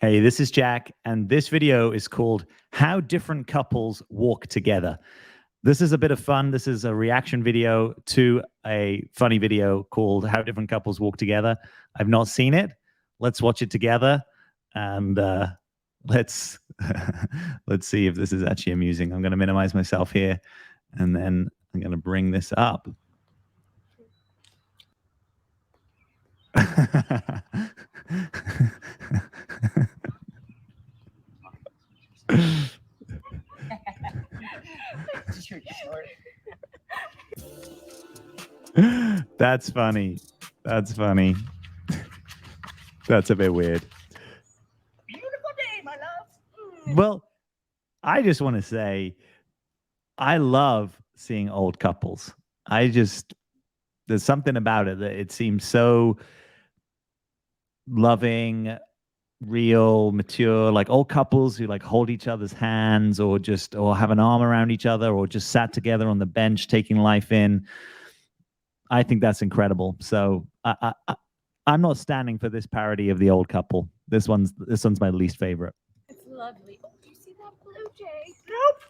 Hey, this is Jack, and this video is called How Different Couples Walk Together. This is a bit of fun. This is a reaction video to a funny video called How Different Couples Walk Together. I've not seen it. Let's watch it together, and let's let's see if this is actually amusing. I'm going to minimize myself here, and then I'm going to bring this up. That's funny. That's funny. That's a bit weird. Beautiful day, my love. Well, I just want to say I love seeing old couples. There's something about it that it seems so loving, real, mature, like old couples who like hold each other's hands or have an arm around each other or just sat together on the bench taking life in. I think that's incredible. So I'm not standing for this parody of the old couple. This one's my least favorite. It's lovely. Oh, do you see that blue jay? Nope.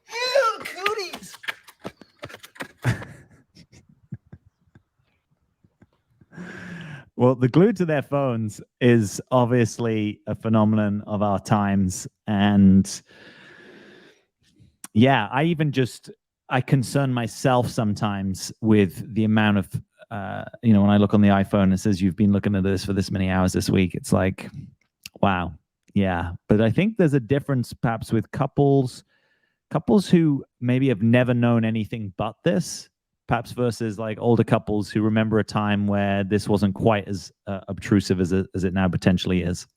Ew, cooties. Well, the glued to their phones is obviously a phenomenon of our times. And yeah, I concern myself sometimes with the amount of, when I look on the iPhone, it says you've been looking at this for this many hours this week. It's like, wow. Yeah. But I think there's a difference perhaps with couples who maybe have never known anything but this, perhaps versus like older couples who remember a time where this wasn't quite as obtrusive as it now potentially is.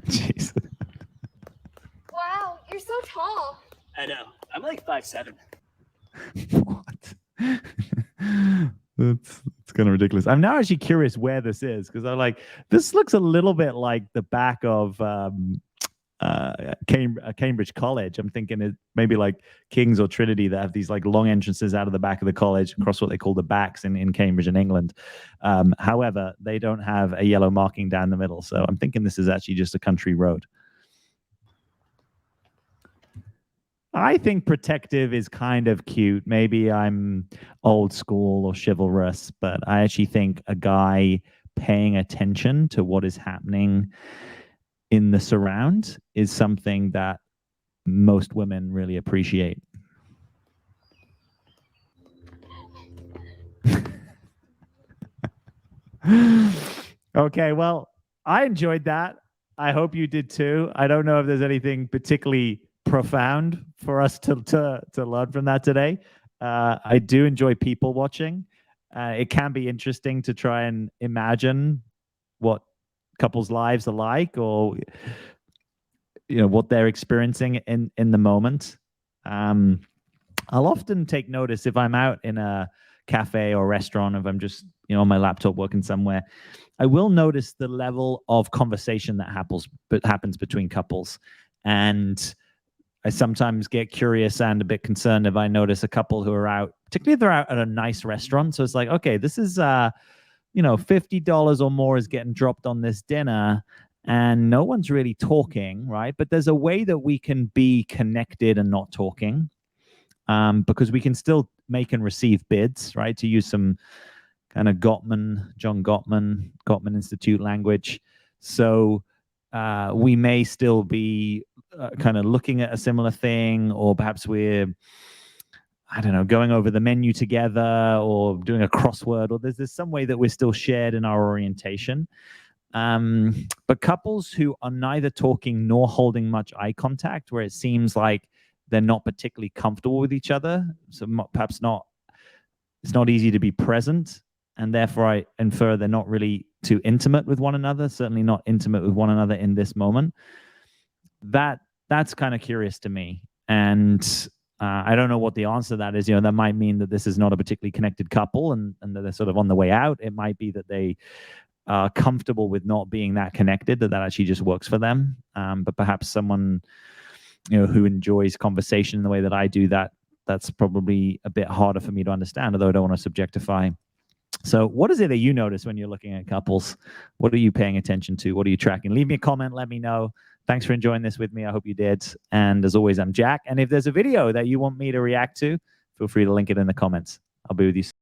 Jeez. Wow, you're so tall. I know. I'm like 5'7". What? That's kind of ridiculous. I'm now actually curious where this is because I'm like, this looks a little bit like the back of Cambridge College. I'm thinking it maybe like King's or Trinity that have these like long entrances out of the back of the college across what they call the backs in Cambridge in England. However, they don't have a yellow marking down the middle. So I'm thinking this is actually just a country road. I think protective is kind of cute. Maybe I'm old school or chivalrous, but I actually think a guy paying attention to what is happening in the surround is something that most women really appreciate. Okay, well, I enjoyed that. I hope you did too. I don't know if there's anything particularly profound for us to learn from that today. I do enjoy people watching. It can be interesting to try and imagine what couples' lives are like, or what they're experiencing in the moment. I'll often take notice if I'm out in a cafe or restaurant, if I'm just on my laptop working somewhere. I will notice the level of conversation that happens between couples, and I sometimes get curious and a bit concerned if I notice a couple who are out, particularly if they're out at a nice restaurant. So it's like, okay, this is $50 or more is getting dropped on this dinner and no one's really talking, right? But there's a way that we can be connected and not talking, because we can still make and receive bids, right? To use some kind of John Gottman Institute language. So we may still be kind of looking at a similar thing, or perhaps we're, I don't know, going over the menu together or doing a crossword, or there's some way that we're still shared in our orientation. But couples who are neither talking nor holding much eye contact, where it seems like they're not particularly comfortable with each other, so perhaps it's not easy to be present, and therefore I infer they're not really too intimate with one another, certainly not intimate with one another in this moment. That's kind of curious to me. And I don't know what the answer to that is. That might mean that this is not a particularly connected couple and that they're sort of on the way out. It might be that they are comfortable with not being that connected, that actually just works for them. But perhaps someone, who enjoys conversation in the way that I do, that that's probably a bit harder for me to understand, although I don't want to subjectify. So what is it that you notice when you're looking at couples? What are you paying attention to? What are you tracking? Leave me a comment. Let me know. Thanks for enjoying this with me. I hope you did. And as always, I'm Jack. And if there's a video that you want me to react to, feel free to link it in the comments. I'll be with you soon.